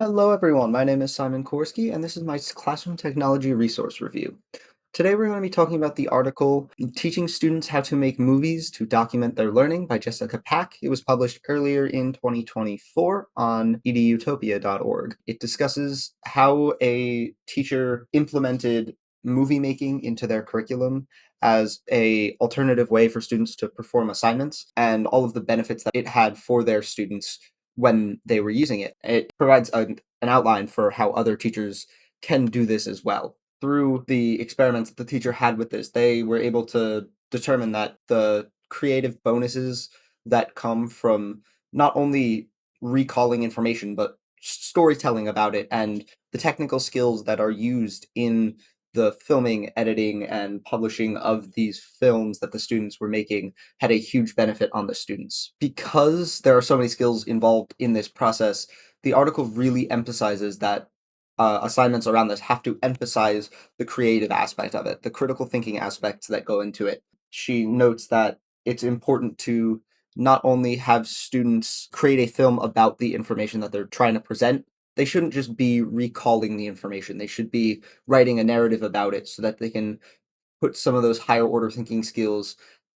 Hello, everyone. My name is Simon Kowerski, and this is my classroom technology resource review. Today, we're going to be talking about the article Teaching Students How to Make Movies to Document Their Learning by Jessica Pack. It was published earlier in 2024 on edutopia.org. It discusses how a teacher implemented movie making into their curriculum as a alternative way for students to perform assignments and all of the benefits that it had for their students when they were using it. It provides an outline for how other teachers can do this as well. Through the experiments that the teacher had with this, they were able to determine that the creative bonuses that come from not only recalling information, but storytelling about it and the technical skills that are used in the filming, editing, and publishing of these films that the students were making had a huge benefit on the students. Because there are so many skills involved in this process, the article really emphasizes that assignments around this have to emphasize the creative aspect of it, the critical thinking aspects that go into it. She notes that it's important to not only have students create a film about the information that they're trying to present, they shouldn't just be recalling the information. They should be writing a narrative about it so that they can put some of those higher order thinking skills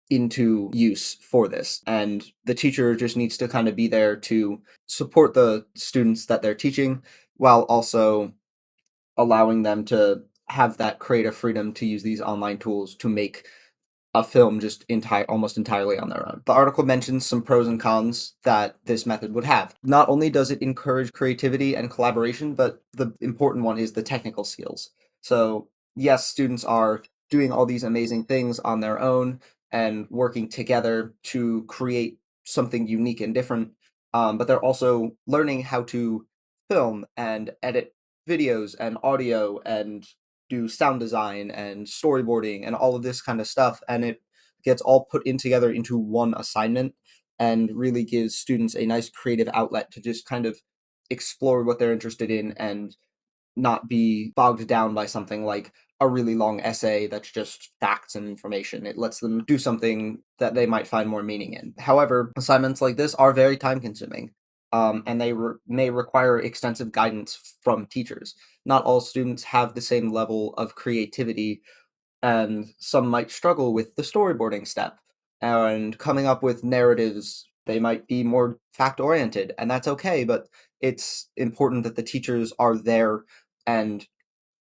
into use for this. And the teacher just needs to kind of be there to support the students that they're teaching while also allowing them to have that creative freedom to use these online tools to make a film just almost entirely on their own. The article mentions some pros and cons that this method would have. Not only does it encourage creativity and collaboration, but the important one is the technical skills. So, yes, students are doing all these amazing things on their own and working together to create something unique and different, but they're also learning how to film and edit videos and audio and do sound design and storyboarding and all of this kind of stuff, and it gets all put in together into one assignment and really gives students a nice creative outlet to just kind of explore what they're interested in and not be bogged down by something like a really long essay that's just facts and information. It lets them do something that they might find more meaning in. However, assignments like this are very time consuming, and they may require extensive guidance from teachers. Not all students have the same level of creativity, and some might struggle with the storyboarding step and coming up with narratives. They might be more fact oriented, and that's okay, but it's important that the teachers are there and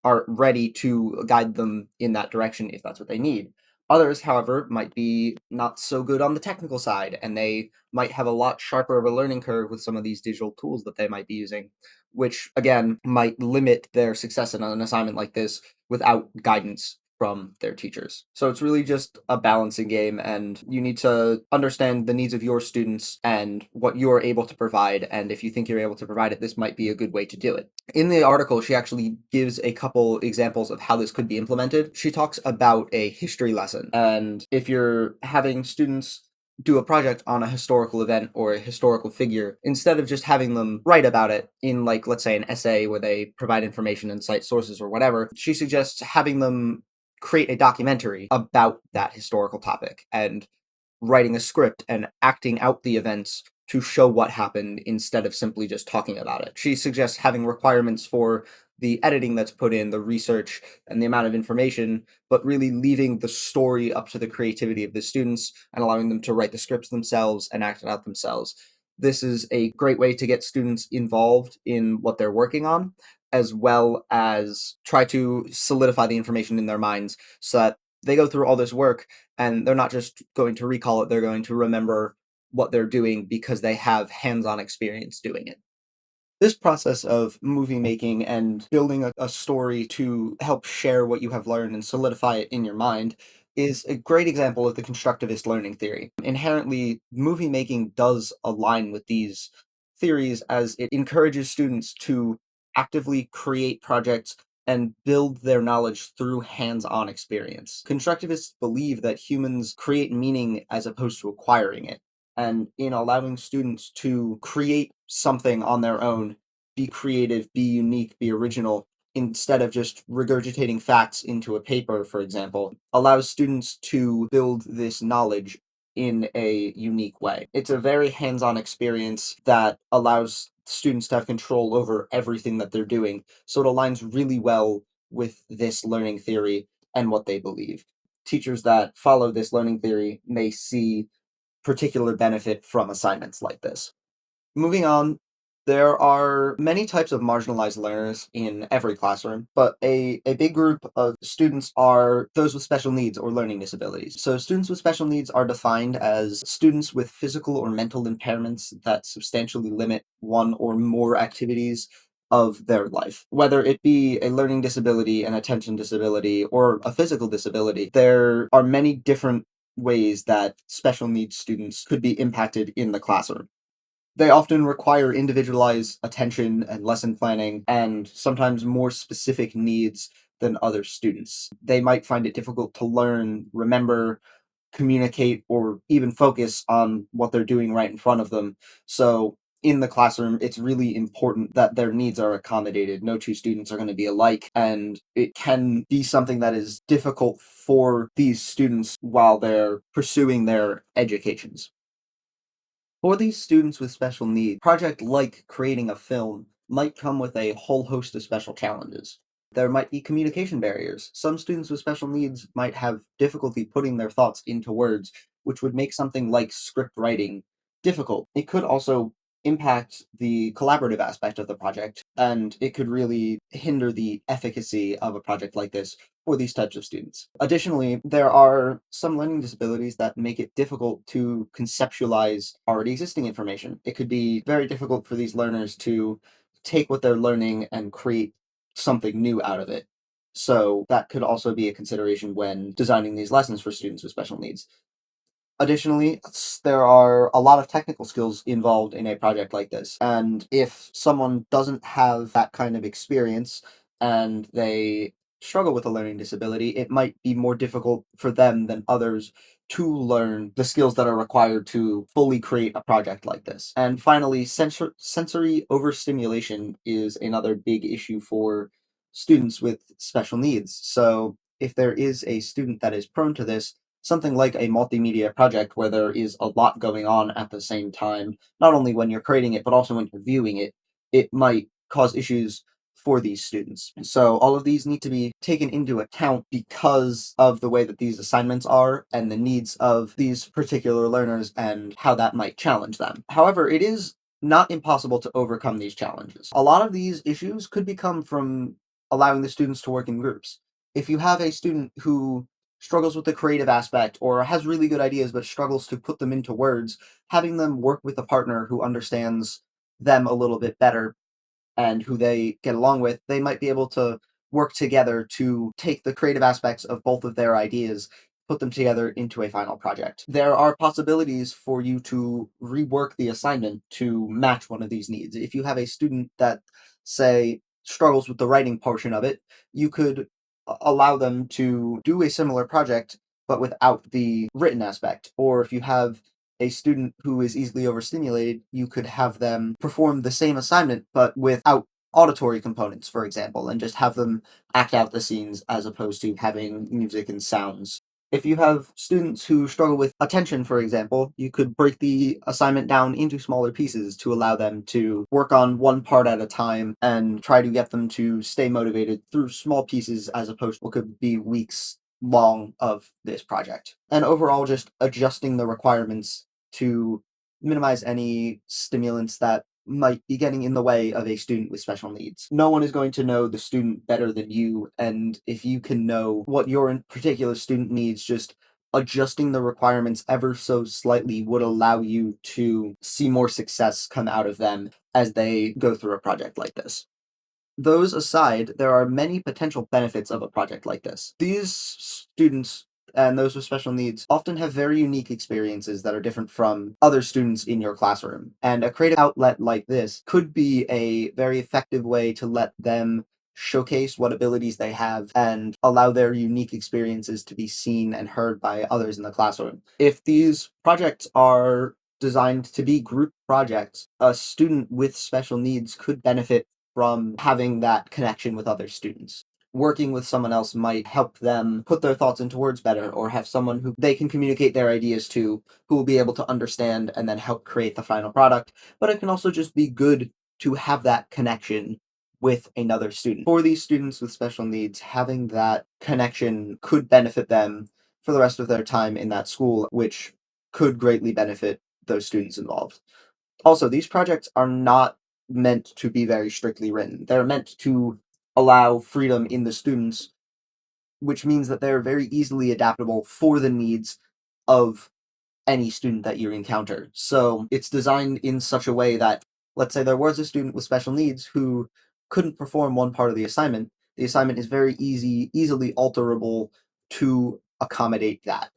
are ready to guide them in that direction if that's what they need. Others, however, might be not so good on the technical side, and they might have a lot sharper of a learning curve with some of these digital tools that they might be using, which again might limit their success in an assignment like this without guidance from their teachers. So it's really just a balancing game, and you need to understand the needs of your students and what you're able to provide. And if you think you're able to provide it, this might be a good way to do it. In the article, she actually gives a couple examples of how this could be implemented. She talks about a history lesson, and if you're having students do a project on a historical event or a historical figure, instead of just having them write about it in, like, let's say an essay where they provide information and cite sources or whatever, she suggests having them create a documentary about that historical topic and writing a script and acting out the events to show what happened instead of simply just talking about it. She suggests having requirements for the editing that's put in, the research, and the amount of information, but really leaving the story up to the creativity of the students and allowing them to write the scripts themselves and act it out themselves. This is a great way to get students involved in what they're working on, as well as try to solidify the information in their minds so that they go through all this work and they're not just going to recall it, they're going to remember what they're doing because they have hands-on experience doing it. This process of movie making and building a story to help share what you have learned and solidify it in your mind is a great example of the constructivist learning theory. Inherently, movie making does align with these theories as it encourages students to actively create projects and build their knowledge through hands-on experience. Constructivists believe that humans create meaning as opposed to acquiring it, and in allowing students to create something on their own, be creative, be unique, be original, instead of just regurgitating facts into a paper, for example, allows students to build this knowledge in a unique way. It's a very hands on experience that allows students to have control over everything that they're doing. So it aligns really well with this learning theory and what they believe. Teachers that follow this learning theory may see particular benefit from assignments like this. Moving on, there are many types of marginalized learners in every classroom, but a big group of students are those with special needs or learning disabilities. So, students with special needs are defined as students with physical or mental impairments that substantially limit one or more activities of their life. Whether it be a learning disability, an attention disability, or a physical disability, there are many different ways that special needs students could be impacted in the classroom. They often require individualized attention and lesson planning, and sometimes more specific needs than other students. They might find it difficult to learn, remember, communicate, or even focus on what they're doing right in front of them. So, in the classroom, it's really important that their needs are accommodated. No two students are going to be alike, and it can be something that is difficult for these students while they're pursuing their educations. For these students with special needs, a project like creating a film might come with a whole host of special challenges. There might be communication barriers. Some students with special needs might have difficulty putting their thoughts into words, which would make something like script writing difficult. It could also impact the collaborative aspect of the project, and it could really hinder the efficacy of a project like this for these types of students. Additionally, there are some learning disabilities that make it difficult to conceptualize already existing information. It could be very difficult for these learners to take what they're learning and create something new out of it. So that could also be a consideration when designing these lessons for students with special needs. Additionally, there are a lot of technical skills involved in a project like this. And if someone doesn't have that kind of experience and they struggle with a learning disability, it might be more difficult for them than others to learn the skills that are required to fully create a project like this. And finally, sensory overstimulation is another big issue for students with special needs. So if there is a student that is prone to this, something like a multimedia project where there is a lot going on at the same time, not only when you're creating it, but also when you're viewing it, it might cause issues for these students. So all of these need to be taken into account because of the way that these assignments are and the needs of these particular learners and how that might challenge them. However, it is not impossible to overcome these challenges. A lot of these issues could become from allowing the students to work in groups. If you have a student who struggles with the creative aspect or has really good ideas but struggles to put them into words, having them work with a partner who understands them a little bit better and who they get along with, they might be able to work together to take the creative aspects of both of their ideas, put them together into a final project. There are possibilities for you to rework the assignment to match one of these needs. If you have a student that, say, struggles with the writing portion of it, you could allow them to do a similar project but without the written aspect. Or if you have a student who is easily overstimulated, you could have them perform the same assignment but without auditory components, for example, and just have them act out the scenes as opposed to having music and sounds. If you have students who struggle with attention, for example, you could break the assignment down into smaller pieces to allow them to work on one part at a time and try to get them to stay motivated through small pieces as opposed to what could be weeks long of this project. And overall, just adjusting the requirements to minimize any stimulants that might be getting in the way of a student with special needs. No one is going to know the student better than you, and if you can know what your particular student needs, just adjusting the requirements ever so slightly would allow you to see more success come out of them as they go through a project like this. Those aside, there are many potential benefits of a project like this. These students and those with special needs often have very unique experiences that are different from other students in your classroom. And a creative outlet like this could be a very effective way to let them showcase what abilities they have and allow their unique experiences to be seen and heard by others in the classroom. If these projects are designed to be group projects, a student with special needs could benefit from having that connection with other students. Working with someone else might help them put their thoughts into words better or have someone who they can communicate their ideas to who will be able to understand and then help create the final product. But it can also just be good to have that connection with another student. For these students with special needs, having that connection could benefit them for the rest of their time in that school, which could greatly benefit those students involved. Also, these projects are not meant to be very strictly written. They're meant to allow freedom in the students, which means that they're very easily adaptable for the needs of any student that you encounter. So it's designed in such a way that, let's say there was a student with special needs who couldn't perform one part of the assignment is very easily alterable to accommodate that.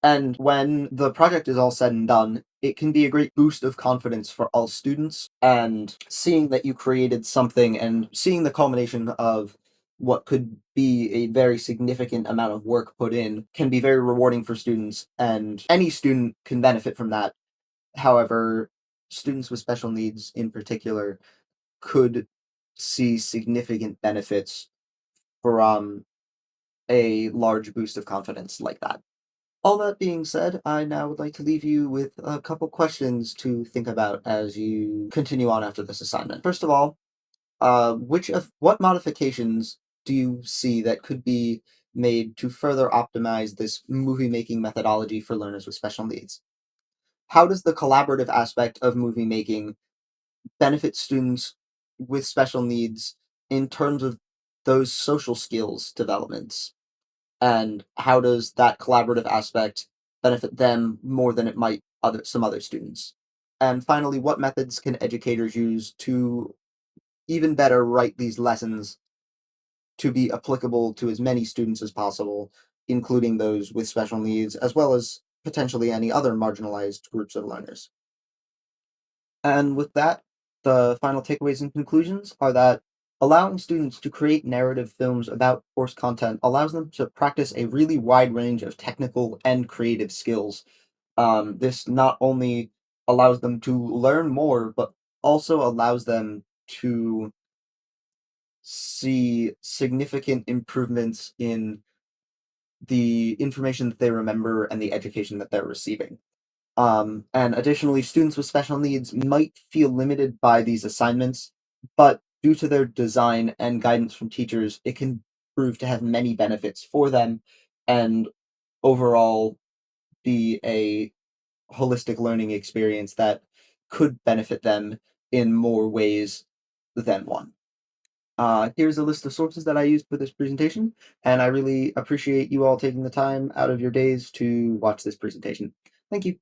And when the project is all said and done, it can be a great boost of confidence for all students. And seeing that you created something and seeing the culmination of what could be a very significant amount of work put in can be very rewarding for students, and any student can benefit from that. However, students with special needs in particular could see significant benefits from a large boost of confidence like that. All that being said, I now would like to leave you with a couple questions to think about as you continue on after this assignment. First of all, what modifications do you see that could be made to further optimize this movie making methodology for learners with special needs? How does the collaborative aspect of movie making benefit students with special needs in terms of those social skills developments? And how does that collaborative aspect benefit them more than it might some other students? And finally, what methods can educators use to even better write these lessons to be applicable to as many students as possible, including those with special needs, as well as potentially any other marginalized groups of learners? And with that, the final takeaways and conclusions are that allowing students to create narrative films about course content allows them to practice a really wide range of technical and creative skills. This not only allows them to learn more, but also allows them to see significant improvements in the information that they remember and the education that they're receiving. And additionally, students with special needs might feel limited by these assignments, but due to their design and guidance from teachers, it can prove to have many benefits for them and overall be a holistic learning experience that could benefit them in more ways than one. Here's a list of sources that I used for this presentation, and I really appreciate you all taking the time out of your days to watch this presentation. Thank you.